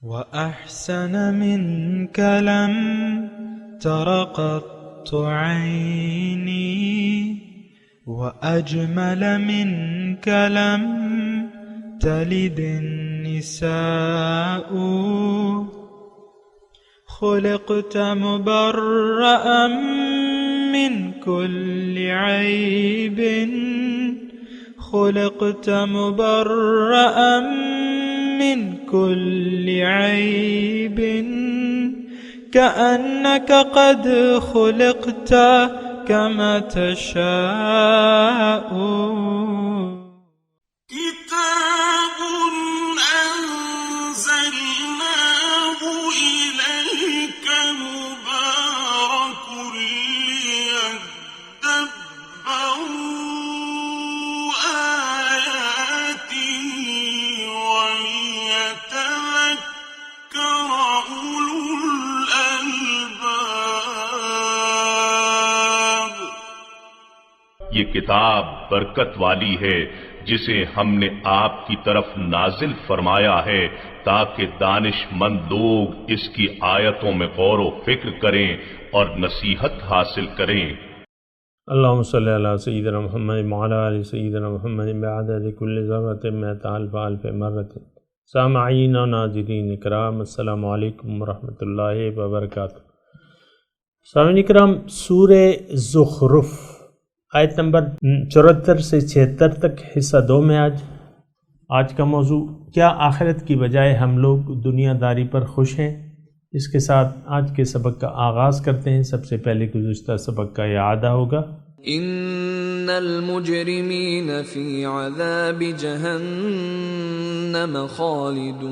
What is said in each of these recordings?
وأحسن منك لم تر قط عيني وأجمل منك لم تلد النساء خلقت مبرأ من كل عيب خلقت مبرأ من كل عيب كأنك قد خلقت كما تشاء كتاب أنزلناه إليك مبارك ليدبروا آياته وليتذكر أولو الألباب۔ یہ کتاب برکت والی ہے جسے ہم نے آپ کی طرف نازل فرمایا ہے تاکہ دانش مند لوگ اس کی آیتوں میں غور و فکر کریں اور نصیحت حاصل کریں۔ اللہم صلی علی سیدنا محمد وعلی آل سیدنا محمد بعدد کل ذرۃ مئۃ الف الف مرۃ۔ سامعین و ناظرین اکرام، السلام علیکم ورحمۃ اللہ وبرکاتہ۔ سامعین اکرام، سورہ زخرف آیت نمبر 74 سے 76 تک حصہ 2 میں آج کا موضوع کیا آخرت کی بجائے ہم لوگ دنیا داری پر خوش ہیں؟ اس کے ساتھ آج کے سبق کا آغاز کرتے ہیں۔ سب سے پہلے گزشتہ سبق کا اعادہ ہوگا۔ ان المجرمین فی عذاب جہنم خالدون،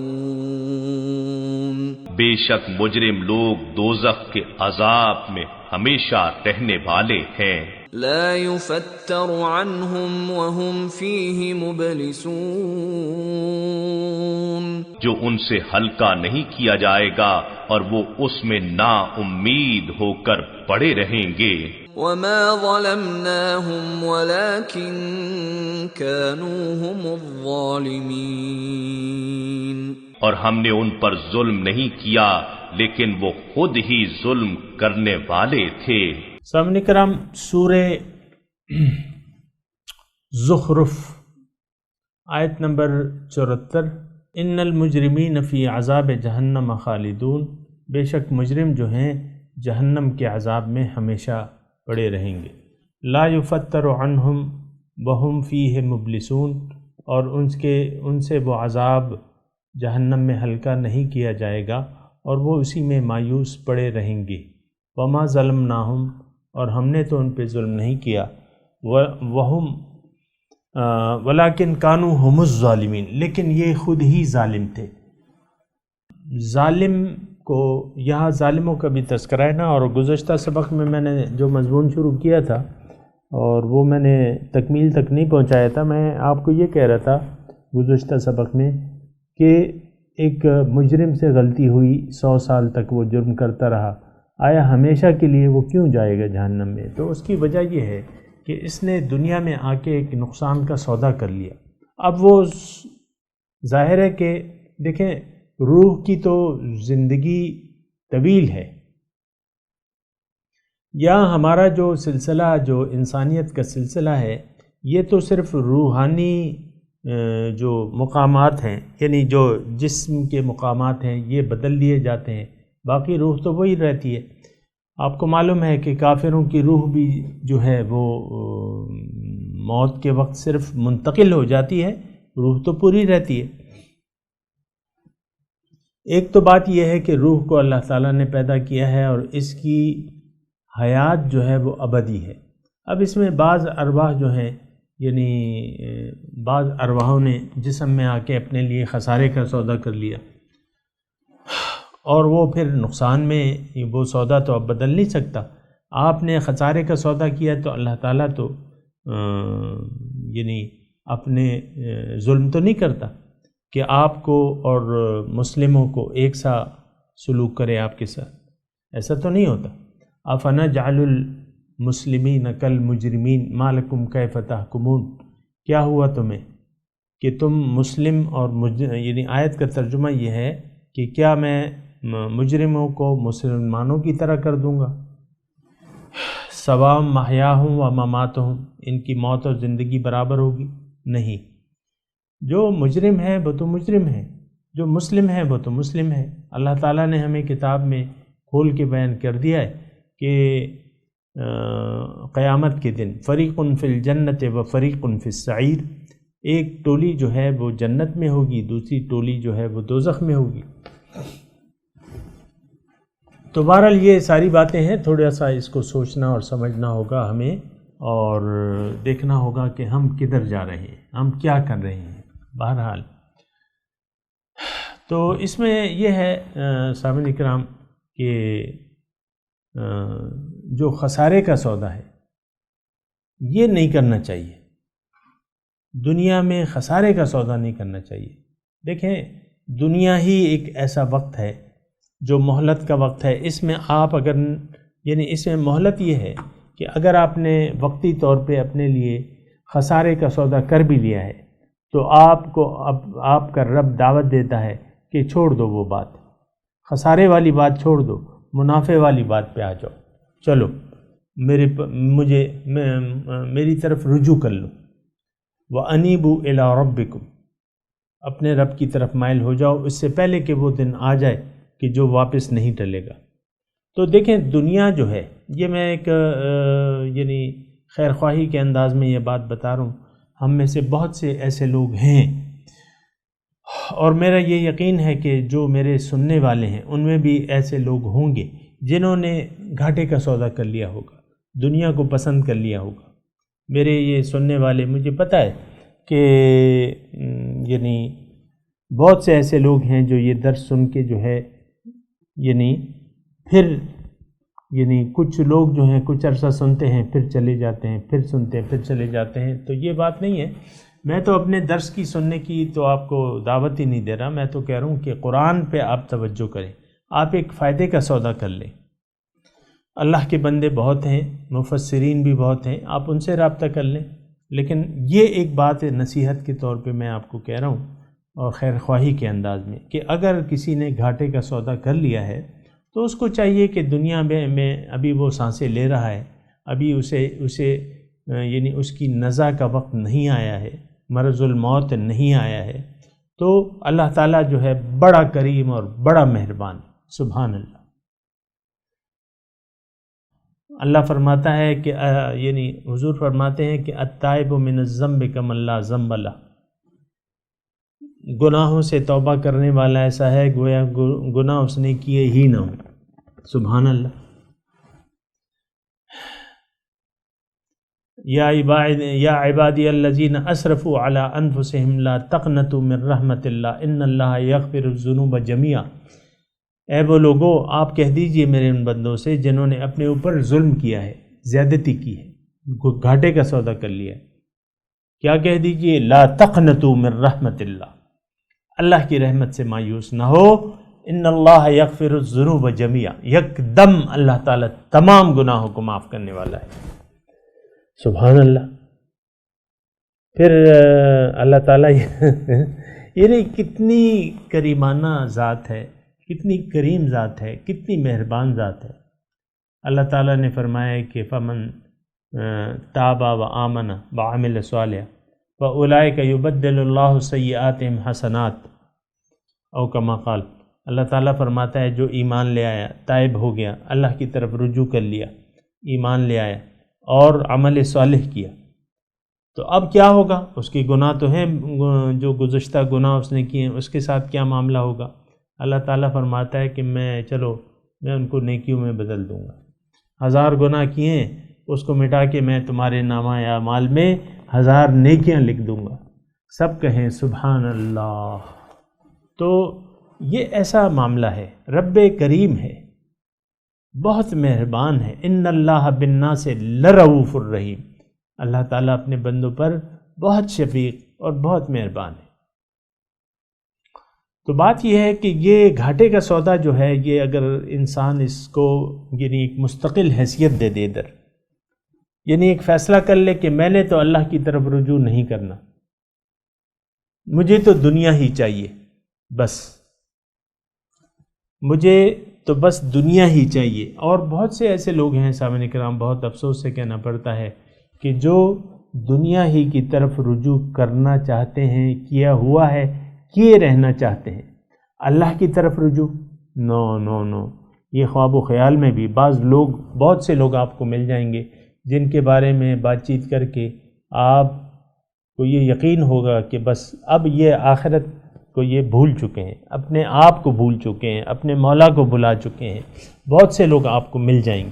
بے شک مجرم لوگ دوزخ کے عذاب میں ہمیشہ رہنے والے ہیں۔ لا يفتر عنهم وهم فیہ مبلسون، جو ان سے ہلکا نہیں کیا جائے گا اور وہ اس میں نا امید ہو کر پڑے رہیں گے۔ وما ظلمناهم ولكن كانوا هم الظالمین، اور ہم نے ان پر ظلم نہیں کیا لیکن وہ خود ہی ظلم کرنے والے تھے۔ سامعین کرام، سورہ زخرف آیت نمبر 74، ان المجرمین فی عذاب جہنم خالدون، بے شک مجرم جو ہیں جہنم کے عذاب میں ہمیشہ پڑے رہیں گے۔ لا یفتر عنہم وہم فیہ مبلسون، اور ان سے وہ عذاب جہنم میں ہلکا نہیں کیا جائے گا اور وہ اسی میں مایوس پڑے رہیں گے۔ وما ظلمناہم، اور ہم نے تو ان پہ ظلم نہیں کیا، وہم ولیکن کانوا ہم الظالمین، لیکن یہ خود ہی ظالم تھے۔ ظالم کو یہاں ظالموں کا بھی تذکرہ ہے نا، اور گزشتہ سبق میں نے جو مضمون شروع کیا تھا اور وہ میں نے تکمیل تک نہیں پہنچایا تھا۔ میں آپ کو یہ کہہ رہا تھا گزشتہ سبق میں کہ ایک مجرم سے غلطی ہوئی، 100 سال تک وہ جرم کرتا رہا، آیا ہمیشہ کے لیے وہ کیوں جائے گا جہنم میں؟ تو اس کی وجہ یہ ہے کہ اس نے دنیا میں آ کے ایک نقصان کا سودا کر لیا۔ اب وہ ظاہر ہے کہ دیکھیں، روح کی تو زندگی طویل ہے، یا ہمارا جو سلسلہ، جو انسانیت کا سلسلہ ہے، یہ تو صرف روحانی جو مقامات ہیں، یعنی جو جسم کے مقامات ہیں، یہ بدل دیے جاتے ہیں، باقی روح تو وہی رہتی ہے۔ آپ کو معلوم ہے کہ کافروں کی روح بھی جو ہے وہ موت کے وقت صرف منتقل ہو جاتی ہے، روح تو پوری رہتی ہے۔ ایک تو بات یہ ہے کہ روح کو اللہ تعالیٰ نے پیدا کیا ہے اور اس کی حیات جو ہے وہ ابدی ہے۔ اب اس میں بعض ارواح جو ہیں، یعنی بعض ارواحوں نے جسم میں آ کے اپنے لیے خسارے کا سودا کر لیا، اور وہ پھر نقصان میں، وہ سودا تو اب بدل نہیں سکتا۔ آپ نے خسارے کا سودا کیا تو اللہ تعالیٰ تو یعنی اپنے ظلم تو نہیں کرتا کہ آپ کو اور مسلموں کو ایک سا سلوک کرے آپ کے ساتھ، ایسا تو نہیں ہوتا۔ افنجعل المسلمین کالمجرمین ما لکم کیف تحکمون، کیا ہوا تمہیں کہ تم مسلم اور یعنی آیت کا ترجمہ یہ ہے کہ کیا میں مجرموں کو مسلمانوں کی طرح کر دوں گا؟ سواء محیاہم و مماتہم، ان کی موت اور زندگی برابر ہوگی؟ نہیں، جو مجرم ہے وہ تو مجرم ہے، جو مسلم ہے وہ تو مسلم ہے۔ اللہ تعالیٰ نے ہمیں کتاب میں کھول کے بیان کر دیا ہے کہ قیامت کے دن فریق فی الجنت و فریق فی السعیر، ایک ٹولی جو ہے وہ جنت میں ہوگی، دوسری ٹولی جو ہے وہ دوزخ میں ہوگی۔ تو بہرحال یہ ساری باتیں ہیں، تھوڑا سا اس کو سوچنا اور سمجھنا ہوگا ہمیں، اور دیکھنا ہوگا کہ ہم کدھر جا رہے ہیں، ہم کیا کر رہے ہیں۔ بہرحال تو اس میں یہ ہے سامعین اکرام کہ جو خسارے کا سودا ہے یہ نہیں کرنا چاہیے، دنیا میں خسارے کا سودا نہیں کرنا چاہیے۔ دیکھیں، دنیا ہی ایک ایسا وقت ہے جو مہلت کا وقت ہے، اس میں آپ اگر اس میں مہلت یہ ہے کہ اگر آپ نے وقتی طور پہ اپنے لیے خسارے کا سودا کر بھی لیا ہے تو آپ کو اب آپ کا رب دعوت دیتا ہے کہ چھوڑ دو وہ بات، خسارے والی بات چھوڑ دو، منافع والی بات پہ آ جاؤ، چلو میری طرف رجوع کر لو، وَأَنِيبُوا إِلَىٰ رَبِّكُمْ، اپنے رب کی طرف مائل ہو جاؤ، اس سے پہلے کہ وہ دن آ جائے کہ جو واپس نہیں ٹلے گا۔ تو دیکھیں، دنیا جو ہے، یہ میں ایک خیر خواہی کے انداز میں یہ بات بتا رہا ہوں، ہم میں سے بہت سے ایسے لوگ ہیں، اور میرا یہ یقین ہے کہ جو میرے سننے والے ہیں ان میں بھی ایسے لوگ ہوں گے جنہوں نے گھاٹے کا سودا کر لیا ہوگا، دنیا کو پسند کر لیا ہوگا۔ میرے یہ سننے والے، مجھے پتہ ہے کہ بہت سے ایسے لوگ ہیں جو یہ درس سن کے جو ہے پھر کچھ لوگ جو ہیں کچھ عرصہ سنتے ہیں پھر چلے جاتے ہیں، پھر سنتے ہیں پھر چلے جاتے ہیں۔ تو یہ بات نہیں ہے، میں تو اپنے درس کی سننے کی تو آپ کو دعوت ہی نہیں دے رہا، میں تو کہہ رہا ہوں کہ قرآن پہ آپ توجہ کریں، آپ ایک فائدے کا سودا کر لیں۔ اللہ کے بندے بہت ہیں، مفسرین بھی بہت ہیں، آپ ان سے رابطہ کر لیں، لیکن یہ ایک بات نصیحت کے طور پہ میں آپ کو کہہ رہا ہوں اور خیر خواہی کے انداز میں کہ اگر کسی نے گھاٹے کا سودا کر لیا ہے تو اس کو چاہیے کہ دنیا میں ابھی وہ سانسیں لے رہا ہے، ابھی اسے اس کی نزع کا وقت نہیں آیا ہے، مرض الموت نہیں آیا ہے، تو اللہ تعالیٰ جو ہے بڑا کریم اور بڑا مہربان، سبحان اللہ۔ اللہ فرماتا ہے کہ حضور فرماتے ہیں کہ التائب من الذنب کمن لا ذنب لہ، گناہوں سے توبہ کرنے والا ایسا ہے گویا گناہ اس نے کیے ہی نہ ہوں، سبحان اللہ۔ یا عبادی الذین اسرفوا علی انفسہم لا تقنطوا من رحمت اللہ ان اللہ یغفر الذنوب جميعا، اے وہ لوگو آپ کہہ دیجئے میرے ان بندوں سے جنہوں نے اپنے اوپر ظلم کیا ہے، زیادتی کی ہے، گھاٹے کا سودا کر لیا ہے، کیا کہہ دیجئے؟ لا تقنطوا من رحمت اللہ کی رحمت سے مایوس نہ ہو، ان اللہ یغفر الذنوب جميعا، یک دم اللہ تعالیٰ تمام گناہوں کو معاف کرنے والا ہے، سبحان اللہ۔ پھر اللہ تعالیٰ کتنی کریمانہ ذات ہے، کتنی کریم ذات ہے، کتنی مہربان ذات ہے۔ اللہ تعالیٰ نے فرمایا کہ فمن تاب و آمن وعمل صالحا فاولئک یبدل اللہ سیئاتہم حسنات، او کما قال، اللہ تعالیٰ فرماتا ہے جو ایمان لے آیا، تائب ہو گیا، اللہ کی طرف رجوع کر لیا، ایمان لے آیا اور عمل صالح کیا، تو اب کیا ہوگا؟ اس کے گناہ تو ہیں، جو گزشتہ گناہ اس نے کیے ہیں، اس کے ساتھ کیا معاملہ ہوگا؟ اللہ تعالیٰ فرماتا ہے کہ میں ان کو نیکیوں میں بدل دوں گا، 1000 گناہ کیے ہیں اس کو مٹا کے میں تمہارے نامہ اعمال میں 1000 نیکیاں لکھ دوں گا۔ سب کہیں سبحان اللہ۔ تو یہ ایسا معاملہ ہے، رب کریم ہے، بہت مہربان ہے، ان اللہ بالناس لرؤوف الرحیم، اللہ تعالیٰ اپنے بندوں پر بہت شفیق اور بہت مہربان ہے۔ تو بات یہ ہے کہ یہ گھاٹے کا سودا جو ہے، یہ اگر انسان اس کو ایک مستقل حیثیت دے دے ادھر، ایک فیصلہ کر لے کہ میں نے تو اللہ کی طرف رجوع نہیں کرنا، مجھے تو دنیا ہی چاہیے بس، مجھے تو بس دنیا ہی چاہیے. اور بہت سے ایسے لوگ ہیں سامعین کرام، بہت افسوس سے کہنا پڑتا ہے کہ جو دنیا ہی کی طرف رجوع کرنا چاہتے ہیں، کیا ہوا ہے، کیے رہنا چاہتے ہیں. اللہ کی طرف رجوع نو نو نو، یہ خواب و خیال میں بھی بہت سے لوگ آپ کو مل جائیں گے جن کے بارے میں بات چیت کر کے آپ کو یہ یقین ہوگا کہ بس اب یہ آخرت کو یہ بھول چکے ہیں، اپنے آپ کو بھول چکے ہیں، اپنے مولا کو بھلا چکے ہیں. بہت سے لوگ آپ کو مل جائیں گے،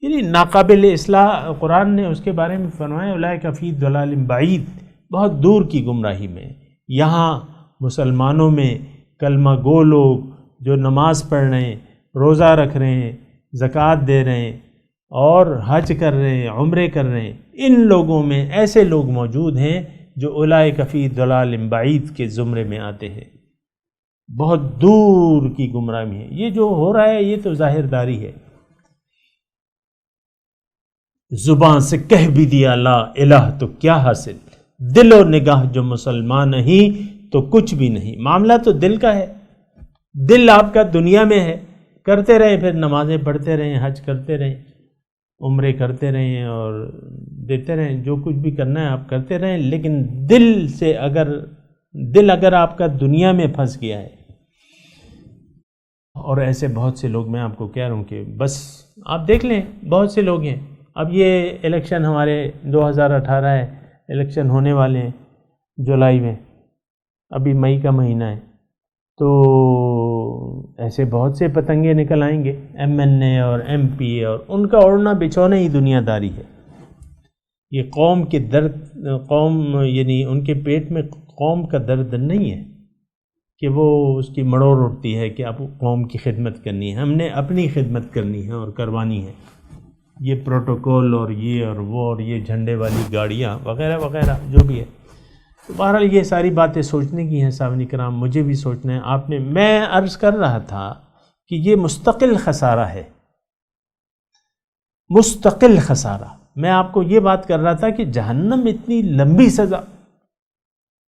یعنی ناقابل اصلاح. قرآن نے اس کے بارے میں فرمایا اولئک فی ضلال بعید، بہت دور کی گمراہی میں. یہاں مسلمانوں میں کلمہ گو لوگ جو نماز پڑھ رہے ہیں، روزہ رکھ رہے ہیں، زکوٰۃ دے رہے ہیں اور حج کر رہے ہیں، عمرے کر رہے ہیں، ان لوگوں میں ایسے لوگ موجود ہیں جو اولئک فی ضلال بعید کے زمرے میں آتے ہیں. بہت دور کی گمراہی ہے. یہ جو ہو رہا ہے یہ تو ظاہر داری ہے. زبان سے کہہ بھی دیا لا الہ تو کیا حاصل، دل و نگاہ جو مسلمان نہیں تو کچھ بھی نہیں. معاملہ تو دل کا ہے، دل آپ کا دنیا میں ہے. کرتے رہیں، پھر نمازیں پڑھتے رہیں، حج کرتے رہیں، عمرے کرتے رہیں اور دیتے رہیں، جو کچھ بھی کرنا ہے آپ کرتے رہیں، لیکن دل اگر آپ کا دنیا میں پھنس گیا ہے. اور ایسے بہت سے لوگ، میں آپ کو کہہ رہا ہوں کہ بس آپ دیکھ لیں، بہت سے لوگ ہیں. اب یہ الیکشن ہمارے 2018 ہے، الیکشن ہونے والے ہیں جولائی میں، ابھی مئی کا مہینہ ہے، تو ایسے بہت سے پتنگے نکل آئیں گے، ایم این اے اور ایم پی اے، اور ان کا اڑنا بچھونا ہی دنیا داری ہے. یہ قوم کے درد، یعنی ان کے پیٹ میں قوم کا درد نہیں ہے کہ وہ اس کی مڑوڑ اٹھتی ہے کہ اب قوم کی خدمت کرنی ہے. ہم نے اپنی خدمت کرنی ہے اور کروانی ہے. یہ پروٹوکول اور یہ اور وہ اور یہ جھنڈے والی گاڑیاں وغیرہ وغیرہ جو بھی ہے. تو بہرحال یہ ساری باتیں سوچنے کی ہیں سامعین کرام، مجھے بھی سوچنا ہے. میں عرض کر رہا تھا کہ یہ مستقل خسارہ ہے، مستقل خسارہ. میں آپ کو یہ بات کر رہا تھا کہ جہنم اتنی لمبی سزا،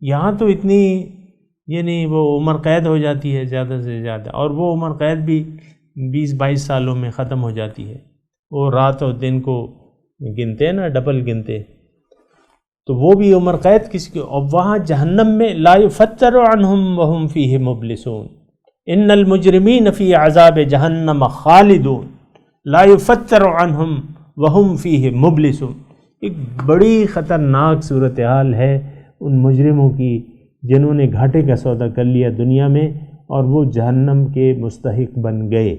یہاں تو اتنی، یعنی وہ عمر قید ہو جاتی ہے زیادہ سے زیادہ، اور وہ عمر قید بھی 20-22 سالوں میں ختم ہو جاتی ہے. وہ رات اور دن کو گنتے ہیں نا، ڈبل گنتے، تو وہ بھی عمر قید کسی کی. اور وہاں جہنم میں لا یفتر عنہم وہم فیہ مبلسون ان المجرمین فی عذاب جہنم خالدون لا یفتر عنہم وہم فیہ مبلسون. ایک بڑی خطرناک صورتحال ہے ان مجرموں کی جنہوں نے گھاٹے کا سودا کر لیا دنیا میں اور وہ جہنم کے مستحق بن گئے.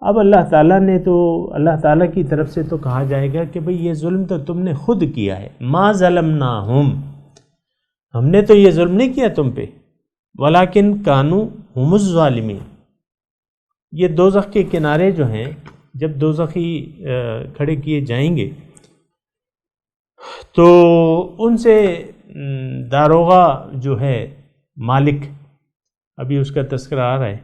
اب اللہ تعالیٰ کی طرف سے تو کہا جائے گا کہ بھئی یہ ظلم تو تم نے خود کیا ہے. ما ظلمناہم، ہم نے تو یہ ظلم نہیں کیا تم پہ، ولیکن کانوا ہم الظالمین. یہ دوزخ کے کنارے جو ہیں، جب دوزخی کھڑے کیے جائیں گے تو ان سے داروغہ جو ہے، مالک، ابھی اس کا تذکرہ آ رہا ہے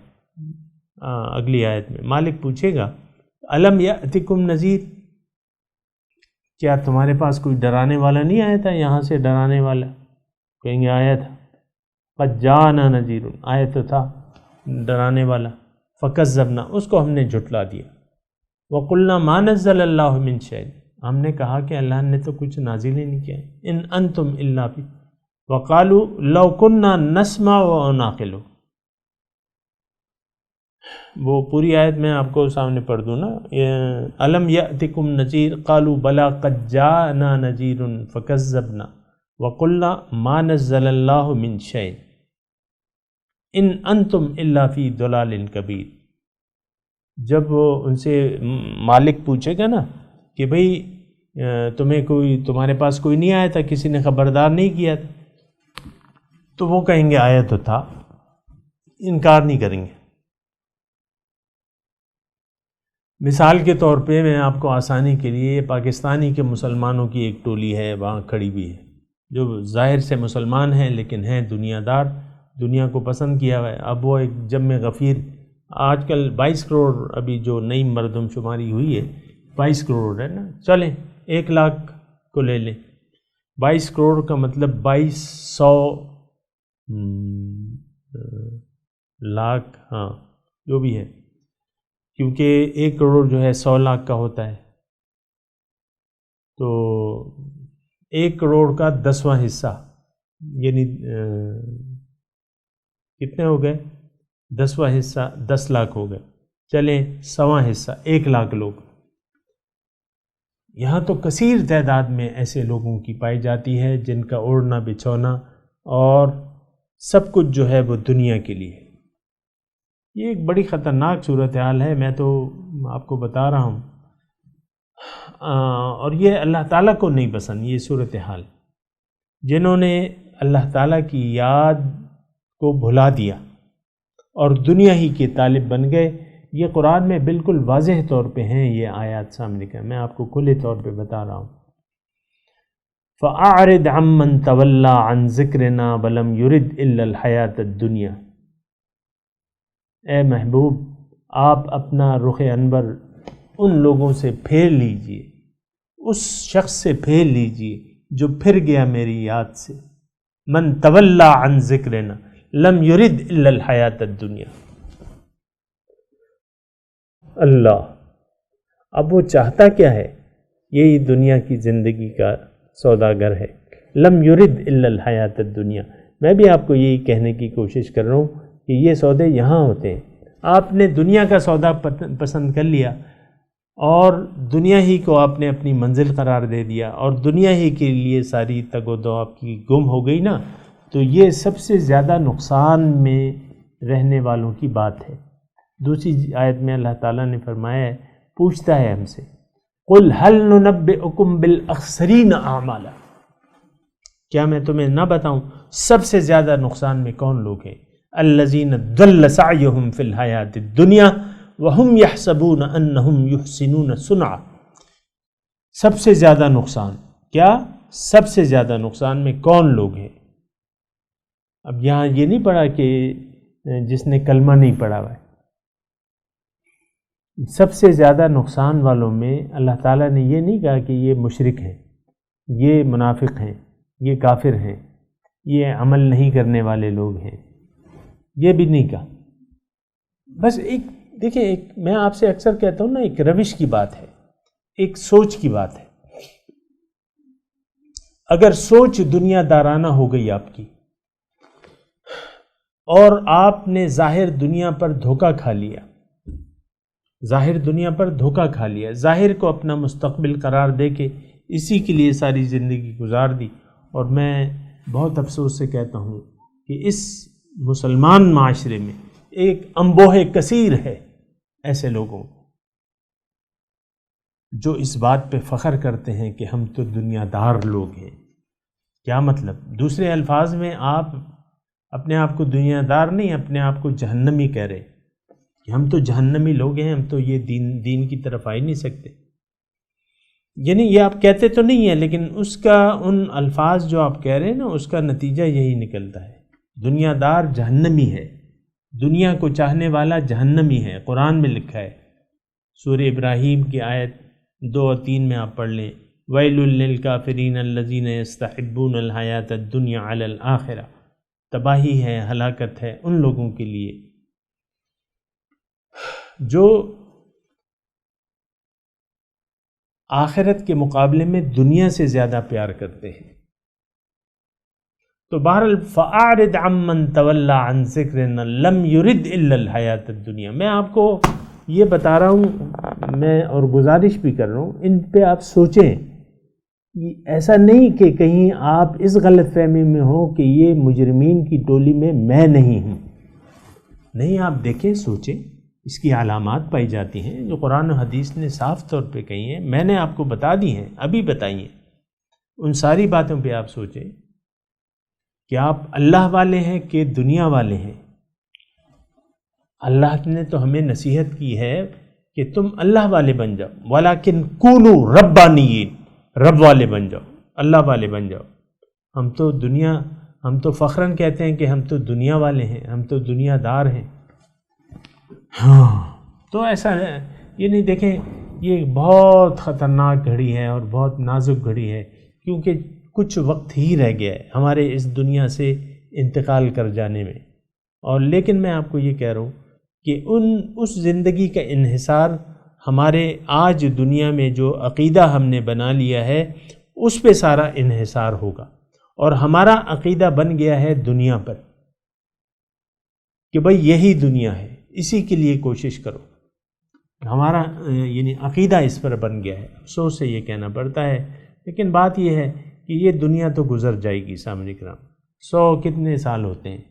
اگلی آیت میں، مالک پوچھے گا الم یأتکم نذیر، کیا تمہارے پاس کوئی ڈرانے والا نہیں آیا تھا، یہاں سے ڈرانے والا؟ کہیں گے آیا تھا. قد جاءنا نذیر، آیا تو تھا ڈرانے والا. فکذبنا، اس کو ہم نے جھٹلا دیا. وقلنا ما نزل اللہ من شیء، ہم نے کہا کہ اللہ نے تو کچھ نازل ہی نہیں کیا. ان انتم الا فی، وقالوا لو كنا نسمع ونعقل. وہ پوری آیت میں آپ کو سامنے پڑھ دوں نا. الم یأتکم نذیر قالوا بلا قد جاءنا نذیر فکذبنا وقلنا ما نزل اللہ من شیء ان انتم الا فی ضلال کبیر. جب ان سے مالک پوچھے گا نا کہ بھئی تمہارے پاس کوئی نہیں آیا تھا، کسی نے خبردار نہیں کیا تھا، تو وہ کہیں گے آیا تو تھا، انکار نہیں کریں گے. مثال کے طور پہ میں آپ کو آسانی کے لیے پاکستانی کے مسلمانوں کی ایک ٹولی ہے وہاں کھڑی بھی ہے، جو ظاہر سے مسلمان ہیں لیکن ہیں دنیا دار، دنیا کو پسند کیا ہوا ہے. اب وہ ایک جمع غفیر، آج کل 22 کروڑ ابھی جو نئی مردم شماری ہوئی ہے 22 کروڑ ہے نا، چلیں 1 لاکھ کو لے لیں، 22 کروڑ کا مطلب 2200 لاکھ، ہاں جو بھی ہے، کیونکہ 1 کروڑ جو ہے 100 لاکھ کا ہوتا ہے، تو 1 کروڑ کا 10واں حصہ یعنی کتنے ہو گئے؟ 10واں حصہ 10 لاکھ ہو گئے، چلیں 100واں حصہ 1 لاکھ لوگ. یہاں تو کثیر تعداد میں ایسے لوگوں کی پائی جاتی ہے جن کا اوڑھنا بچھونا اور سب کچھ جو ہے وہ دنیا کے لیے. یہ ایک بڑی خطرناک صورتحال ہے، میں تو آپ کو بتا رہا ہوں، اور یہ اللہ تعالیٰ کو نہیں پسند یہ صورتحال. جنہوں نے اللہ تعالیٰ کی یاد کو بھلا دیا اور دنیا ہی کے طالب بن گئے، یہ قرآن میں بالکل واضح طور پہ ہیں یہ آیات سامنے کا، میں آپ کو کھلے طور پہ بتا رہا ہوں. فَأَعْرِضْ عَمَّنْ تَوَلَّى عَنْ ذِكْرِنَا وَلَمْ يُرِدْ إِلَّا الْحَيَاةَ الدُّنْيَا. اے محبوب، آپ اپنا رخ انور ان لوگوں سے پھیر لیجئے، اس شخص سے پھیر لیجئے جو پھر گیا میری یاد سے. من تولا عن ذکرنا لم یرد الا الحیات الدنیا. اللہ، اب وہ چاہتا کیا ہے؟ یہی دنیا کی زندگی کا سوداگر ہے. لم یرد الا الحیات الدنیا. میں بھی آپ کو یہی کہنے کی کوشش کر رہا ہوں کہ یہ سودے یہاں ہوتے ہیں. آپ نے دنیا کا سودا پسند کر لیا اور دنیا ہی کو آپ نے اپنی منزل قرار دے دیا اور دنیا ہی کے لیے ساری تگ و دو آپ کی گم ہو گئی نا، تو یہ سب سے زیادہ نقصان میں رہنے والوں کی بات ہے. دوسری آیت میں اللہ تعالیٰ نے فرمایا ہے، پوچھتا ہے ہم سے، قُلْ هَلْ نُنَبِّئُكُمْ بِالْأَخْسَرِينَ أَعْمَالًا. کیا میں تمہیں نہ بتاؤں سب سے زیادہ نقصان میں کون لوگ ہیں؟ الَّذِينَ ضَلَّ سَعْيُهُمْ فِي الْحَيَاةِ الدُّنْيَا وَهُمْ يَحْسَبُونَ أَنَّهُمْ يُحْسِنُونَ صُنْعًا. سب سے زیادہ نقصان کیا؟ سب سے زیادہ نقصان میں کون لوگ ہیں؟ اب یہاں یہ نہیں پڑھا کہ جس نے کلمہ نہیں پڑھا ہوا ہے. سب سے زیادہ نقصان والوں میں اللہ تعالیٰ نے یہ نہیں کہا کہ یہ مشرک ہیں، یہ منافق ہیں، یہ کافر ہیں، یہ عمل نہیں کرنے والے لوگ ہیں، یہ بھی نہیں کہا. بس ایک دیکھیں، ایک میں آپ سے اکثر کہتا ہوں نا، ایک روش کی بات ہے، ایک سوچ کی بات ہے. اگر سوچ دنیا دارانہ ہو گئی آپ کی اور آپ نے ظاہر دنیا پر دھوکہ کھا لیا، ظاہر دنیا پر دھوکہ کھا لیا، ظاہر کو اپنا مستقبل قرار دے کے اسی کے لیے ساری زندگی گزار دی. اور میں بہت افسوس سے کہتا ہوں کہ اس مسلمان معاشرے میں ایک انبوہ کثیر ہے ایسے لوگوں جو اس بات پہ فخر کرتے ہیں کہ ہم تو دنیا دار لوگ ہیں. کیا مطلب؟ دوسرے الفاظ میں آپ اپنے آپ کو دنیا دار نہیں، اپنے آپ کو جہنمی کہہ رہے کہ ہم تو جہنمی لوگ ہیں، ہم تو یہ دین کی طرف آ ہی نہیں سکتے. یعنی یہ آپ کہتے تو نہیں ہیں، لیکن اس کا ان الفاظ جو آپ کہہ رہے ہیں نا، اس کا نتیجہ یہی نکلتا ہے. دنیا دار جہنمی ہے، دنیا کو چاہنے والا جہنمی ہے. قرآن میں لکھا ہے، سورہ ابراہیم کی آیت 2 اور 3 میں آپ پڑھ لیں، وَيْلٌ لِّلْكَافِرِينَ الَّذِينَ يَسْتَحِبُّونَ الْحَيَاةَ الدُّنْيَا عَلَى الْآخِرَةِ. تباہی ہے، ہلاکت ہے ان لوگوں کے لیے جو آخرت کے مقابلے میں دنیا سے زیادہ پیار کرتے ہیں. تو بہرحال فَأَعْرِضْ عَمَّنْ تَوَلَّى عَنْ ذِكْرِنَا لَمْ يُرِدْ إِلَّا الْحَيَاةَ الدُّنْيَا. میں آپ کو یہ بتا رہا ہوں، میں اور گزارش بھی کر رہا ہوں، ان پہ آپ سوچیں. ایسا نہیں کہ کہیں آپ اس غلط فہمی میں ہو کہ یہ مجرمین کی ٹولی میں میں نہیں ہوں. نہیں، آپ دیکھیں، سوچیں، اس کی علامات پائی جاتی ہیں جو قرآن و حدیث نے صاف طور پہ کہی ہیں، میں نے آپ کو بتا دی ہیں، ابھی بتائی ہیں. ان ساری باتوں پہ آپ سوچیں کہ آپ اللہ والے ہیں کہ دنیا والے ہیں. اللہ نے تو ہمیں نصیحت کی ہے کہ تم اللہ والے بن جاؤ، وَلَكِنْ كُونُوا رَبَّانِيِّينَ، رب والے بن جاؤ، اللہ والے بن جاؤ. ہم تو فخراً کہتے ہیں کہ ہم تو دنیا والے ہیں، ہم تو دنیا دار ہیں. ہاں، تو ایسا ہے. یہ نہیں، دیکھیں، یہ بہت خطرناک گھڑی ہے اور بہت نازک گھڑی ہے، کیونکہ کچھ وقت ہی رہ گیا ہے ہمارے اس دنیا سے انتقال کر جانے میں. اور لیکن میں آپ کو یہ کہہ رہا ہوں کہ اس زندگی کا انحصار ہمارے آج دنیا میں جو عقیدہ ہم نے بنا لیا ہے اس پہ سارا انحصار ہوگا، اور ہمارا عقیدہ بن گیا ہے دنیا پر کہ بھئی یہی دنیا ہے، اسی کے لیے کوشش کرو، ہمارا یعنی عقیدہ اس پر بن گیا ہے۔ افسوس سے یہ کہنا پڑتا ہے، لیکن بات یہ ہے کہ یہ دنیا تو گزر جائے گی۔ سامنے کرام 100 کتنے سال ہوتے ہیں،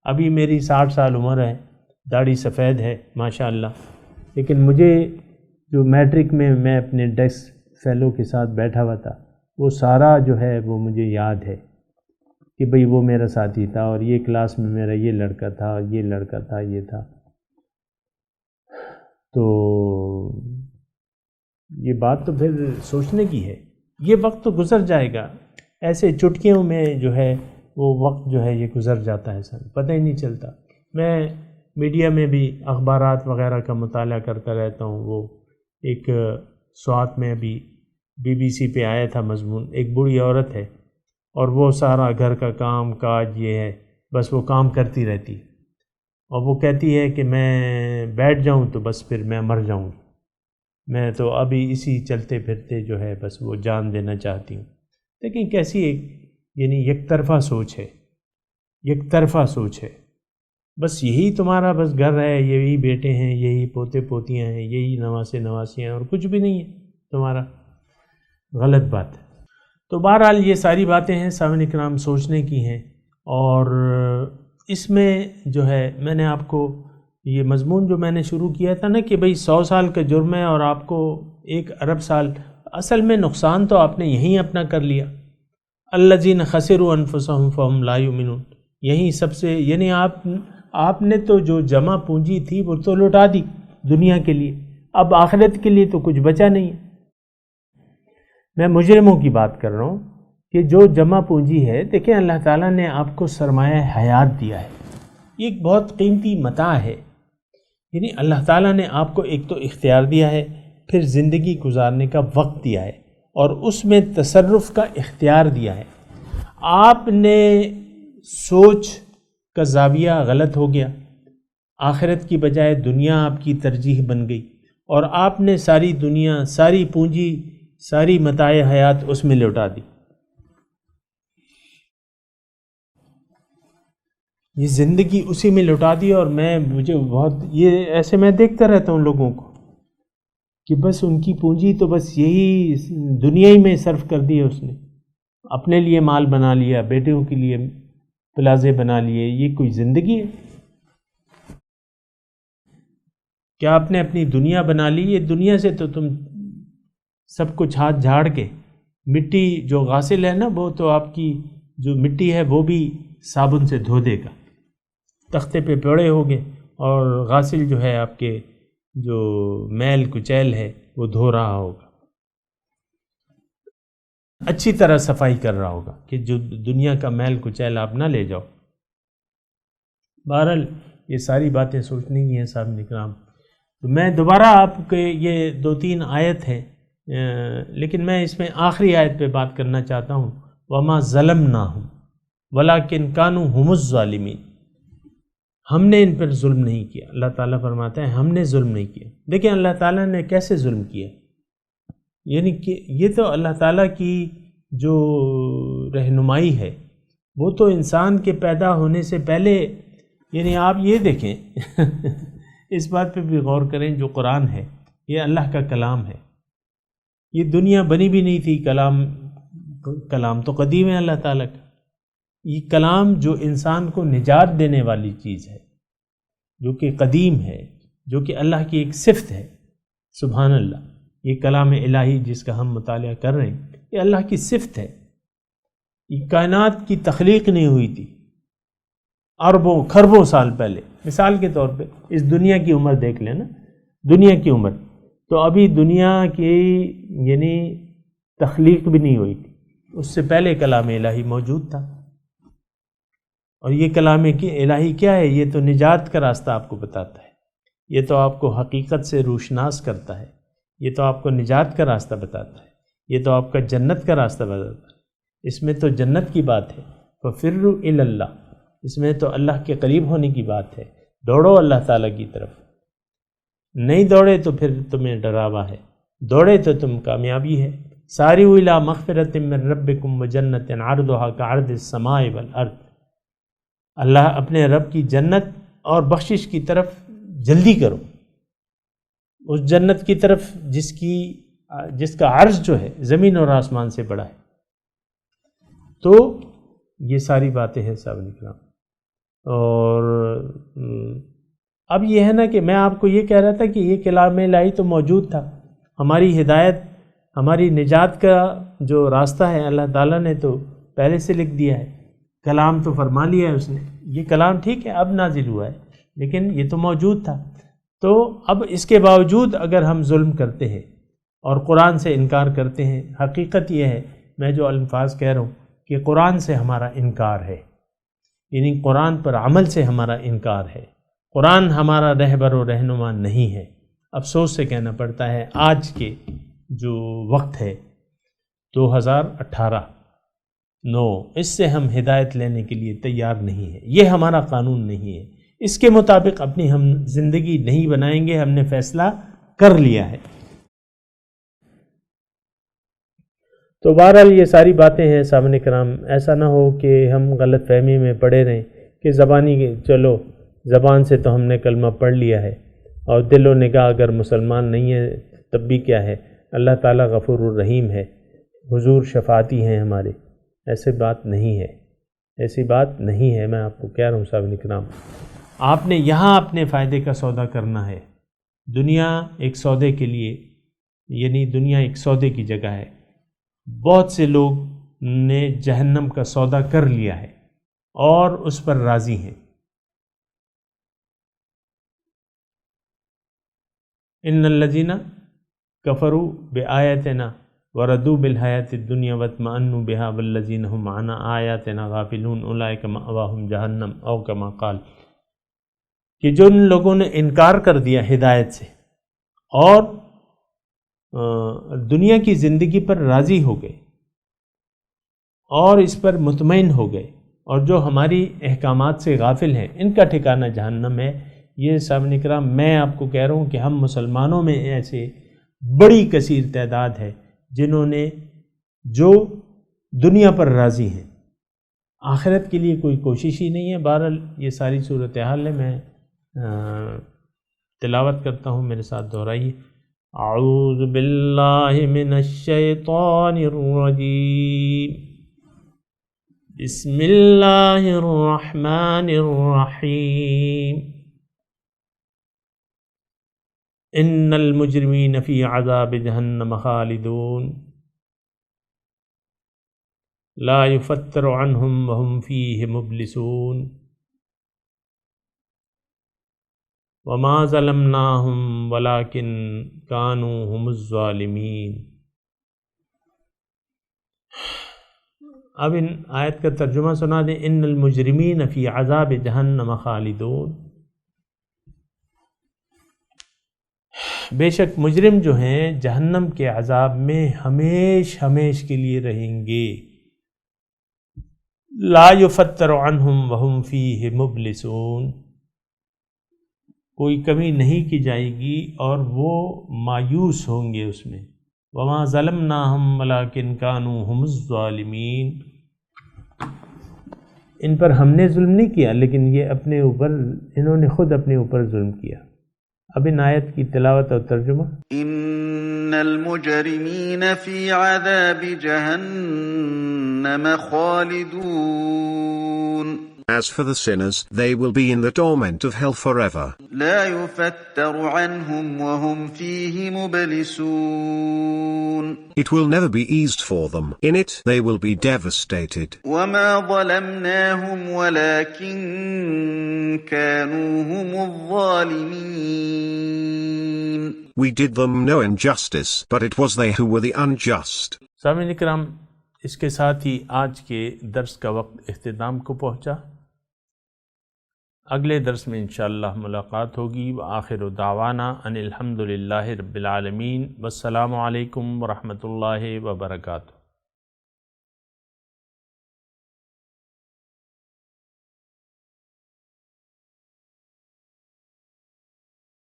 ابھی میری 60 سال عمر ہے، داڑھی سفید ہے ماشاءاللہ، لیکن مجھے جو میٹرک میں اپنے ڈیسک فیلو کے ساتھ بیٹھا ہوا تھا وہ سارا جو ہے وہ مجھے یاد ہے کہ بھئی وہ میرا ساتھی تھا، اور یہ کلاس میں میرا یہ لڑکا تھا، یہ لڑکا تھا، یہ تھا۔ تو یہ بات تو پھر سوچنے کی ہے، یہ وقت تو گزر جائے گا، ایسے چٹکیوں میں جو ہے وہ وقت جو ہے یہ گزر جاتا ہے، سر پتہ ہی نہیں چلتا۔ میں میڈیا میں بھی اخبارات وغیرہ کا مطالعہ کرتا رہتا ہوں۔ وہ ایک سوات میں ابھی BBC پہ آیا تھا مضمون، ایک بوڑھی عورت ہے اور وہ سارا گھر کا کام کاج یہ ہے، بس وہ کام کرتی رہتی، اور وہ کہتی ہے کہ میں بیٹھ جاؤں تو بس پھر میں مر جاؤں گی، میں تو ابھی اسی چلتے پھرتے جو ہے بس وہ جان دینا چاہتی ہوں۔ لیکن کیسی ایک یعنی یک طرفہ سوچ ہے، یک طرفہ سوچ ہے، بس یہی تمہارا بس گھر ہے، یہی بیٹے ہیں، یہی پوتے پوتیاں ہیں، یہی نواسے نواسیاں ہیں، اور کچھ بھی نہیں ہے تمہارا۔ غلط بات ہے۔ تو بہرحال یہ ساری باتیں ہیں سامعین کرام سوچنے کی ہیں، اور اس میں جو ہے میں نے آپ کو یہ مضمون جو میں نے شروع کیا تھا نا کہ بھئی 100 سال کا جرم ہے اور آپ کو 1 ارب سال، اصل میں نقصان تو آپ نے یہیں اپنا کر لیا۔ الذین خسروا انفسهم فهم لا یؤمنون، یہیں سب سے یعنی آپ نے تو جو جمع پونجی تھی وہ تو لوٹا دی دنیا کے لیے، اب آخرت کے لیے تو کچھ بچا نہیں ہے۔ میں مجرموں کی بات کر رہا ہوں کہ جو جمع پونجی ہے، دیکھیں اللہ تعالیٰ نے آپ کو سرمایہ حیات دیا ہے، یہ ایک بہت قیمتی متاع ہے، یعنی اللہ تعالیٰ نے آپ کو ایک تو اختیار دیا ہے، پھر زندگی گزارنے کا وقت دیا ہے، اور اس میں تصرف کا اختیار دیا ہے۔ آپ نے سوچ کا زاویہ غلط ہو گیا، آخرت کی بجائے دنیا آپ کی ترجیح بن گئی، اور آپ نے ساری دنیا، ساری پونجی، ساری متاع حیات اس میں لوٹا دی۔ یہ زندگی اسی میں لوٹا دی، اور مجھے بہت یہ ایسے میں دیکھتا رہتا ہوں لوگوں کو کہ بس ان کی پونجی تو بس یہی دنیا ہی میں صرف کر دی ہے، اس نے اپنے لیے مال بنا لیا، بیٹوں کے لیے پلازے بنا لیے، یہ کوئی زندگی ہے؟ کیا آپ نے اپنی دنیا بنا لی؟ یہ دنیا سے تو تم سب کچھ ہاتھ جھاڑ کے، مٹی جو غاسل ہے نا، وہ تو آپ کی جو مٹی ہے وہ بھی صابن سے دھو دے گا، تختے پہ پڑے ہوگے، اور غاسل جو ہے آپ کے جو میل کچیل ہے وہ دھو رہا ہوگا، اچھی طرح صفائی کر رہا ہوگا کہ جو دنیا کا میل کچیل آپ نہ لے جاؤ۔ بہرحال یہ ساری باتیں سوچنے کی ہیں صاحب اکرام۔ تو میں دوبارہ آپ کے یہ 2-3 آیت ہیں، لیکن میں اس میں آخری آیت پہ بات کرنا چاہتا ہوں، وَمَا ظَلَمْنَاهُمْ وَلَكِنْ كَانُوا هُمُ الظَّالِمِينَ۔ ہم نے ان پر ظلم نہیں کیا، اللہ تعالیٰ فرماتا ہے ہم نے ظلم نہیں کیا۔ دیکھیں اللہ تعالیٰ نے کیسے ظلم کیا، یعنی کہ یہ تو اللہ تعالیٰ کی جو رہنمائی ہے وہ تو انسان کے پیدا ہونے سے پہلے، یعنی آپ یہ دیکھیں اس بات پہ بھی غور کریں، جو قرآن ہے یہ اللہ کا کلام ہے، یہ دنیا بنی بھی نہیں تھی، کلام تو قدیم ہے اللہ تعالیٰ کا، یہ کلام جو انسان کو نجات دینے والی چیز ہے، جو کہ قدیم ہے، جو کہ اللہ کی ایک صفت ہے، سبحان اللہ۔ یہ کلام الہی جس کا ہم مطالعہ کر رہے ہیں یہ اللہ کی صفت ہے، یہ کائنات کی تخلیق نہیں ہوئی تھی اربوں کھربوں سال پہلے۔ مثال کے طور پہ اس دنیا کی عمر دیکھ لیں نا، دنیا کی عمر تو ابھی دنیا کی یعنی تخلیق بھی نہیں ہوئی تھی، اس سے پہلے کلام الہی موجود تھا۔ اور یہ کلام الہی کیا ہے؟ یہ تو نجات کا راستہ آپ کو بتاتا ہے، یہ تو آپ کو حقیقت سے روشناس کرتا ہے، یہ تو آپ کو نجات کا راستہ بتاتا ہے، یہ تو آپ کا جنت کا راستہ بتاتا ہے۔ اس میں تو جنت کی بات ہے، فَفِرُّوا إِلَى اللَّهِ، اس میں تو اللہ کے قریب ہونے کی بات ہے، دوڑو اللہ تعالیٰ کی طرف، نہیں دوڑے تو پھر تمہیں ڈراوا ہے، دوڑے تو تم کامیابی ہے۔ ساریعوا الی مغفرۃ من ربکم وجنۃ عرضھا کعرض السماء والارض، اللہ اپنے رب کی جنت اور بخشش کی طرف جلدی کرو، اس جنت کی طرف جس کا عرض جو ہے زمین اور آسمان سے بڑا ہے۔ تو یہ ساری باتیں ہیں صاحب کرام۔ اور اب یہ ہے نا کہ میں آپ کو یہ کہہ رہا تھا کہ یہ کلام الہی تو موجود تھا، ہماری ہدایت، ہماری نجات کا جو راستہ ہے اللہ تعالیٰ نے تو پہلے سے لکھ دیا ہے، کلام تو فرما لیا ہے اس نے، یہ کلام ٹھیک ہے اب نازل ہوا ہے لیکن یہ تو موجود تھا۔ تو اب اس کے باوجود اگر ہم ظلم کرتے ہیں اور قرآن سے انکار کرتے ہیں، حقیقت یہ ہے میں جو الفاظ کہہ رہا ہوں کہ قرآن سے ہمارا انکار ہے، یعنی قرآن پر عمل سے ہمارا انکار ہے، قرآن ہمارا رہبر و رہنما نہیں ہے۔ افسوس سے کہنا پڑتا ہے آج کے جو وقت ہے 2018 اس سے ہم ہدایت لینے کے لیے تیار نہیں ہے، یہ ہمارا قانون نہیں ہے، اس کے مطابق اپنی ہم زندگی نہیں بنائیں گے، ہم نے فیصلہ کر لیا ہے۔ تو بہرحال یہ ساری باتیں ہیں سامنے کرام، ایسا نہ ہو کہ ہم غلط فہمی میں پڑے رہیں کہ چلو زبان سے تو ہم نے کلمہ پڑھ لیا ہے اور دل و نگاہ اگر مسلمان نہیں ہے تب بھی کیا ہے، اللہ تعالیٰ غفور الرحیم ہے، حضور شفاعتی ہیں ہمارے۔ ایسی بات نہیں ہے، ایسی بات نہیں ہے، میں آپ کو کہہ رہا ہوں صاحب کرام، آپ نے یہاں اپنے فائدے کا سودا کرنا ہے۔ دنیا ایک سودے کے لیے، یعنی دنیا ایک سودے کی جگہ ہے، بہت سے لوگ نے جہنم کا سودا کر لیا ہے اور اس پر راضی ہیں۔ ان الذین کفروا بآیاتنا وردوا بالحیاۃ الدنیا واطمأنوا بها والذین هم عن آیاتنا غافلون اولئک مأواہم جہنم او کما قال، کہ جن لوگوں نے انکار کر دیا ہدایت سے اور دنیا کی زندگی پر راضی ہو گئے اور اس پر مطمئن ہو گئے اور جو ہماری احکامات سے غافل ہیں، ان کا ٹھکانہ جہنم ہے۔ یہ سامنے کرام میں آپ کو کہہ رہا ہوں کہ ہم مسلمانوں میں ایسے بڑی کثیر تعداد ہے جنہوں نے جو دنیا پر راضی ہیں، آخرت کے لیے کوئی کوشش ہی نہیں ہے۔ بہرحال یہ ساری صورتحال ہے، میں تلاوت کرتا ہوں، میرے ساتھ دہرائیے۔ اعوذ باللہ من الشیطان الرجیم، بسم اللہ الرحمن الرحیم، ان المجرمین فی عذاب جہنم خالدون لا یفتر عنہم وہم فیہ مبلسون وما ظلمناہم ولکن کانوا ہم الظالمین۔ اب ان آیت کا ترجمہ سنا دیں۔ ان المجرمین فی عذاب جہنم خالدون، بے شک مجرم جو ہیں جہنم کے عذاب میں ہمیش کے لیے رہیں گے۔ لا یفتر عنہم وہم فیہ مبلسون، کوئی کمی نہیں کی جائے گی اور وہ مایوس ہوں گے اس میں۔ وما ظلمناہم ولکن کانوا ہم الظالمین، ان پر ہم نے ظلم نہیں کیا لیکن یہ اپنے اوپر، انہوں نے خود اپنے اوپر ظلم کیا۔ اب ان آیت کی تلاوت اور ترجمہ۔ ان المجرمین فی عذاب جہنم خالدون، As for the sinners, they will be in the torment of hell forever. لا يفتر عنهم وهم فيه مبلسون، It will never be eased for them. In it, they will be devastated. وما ظلمناهم ولكن كانوا هم الظالمين، We did them no injustice, but it was they who were the unjust. سامعین کرام، اس کے ساتھ ہی آج کے درس کا وقت اختتام کو پہنچا۔ اگلے درس میں انشاءاللہ ملاقات ہوگی۔ وآخر دعوانا ان الحمدللہ رب العالمین، والسلام علیکم ورحمۃ اللہ وبرکاتہ۔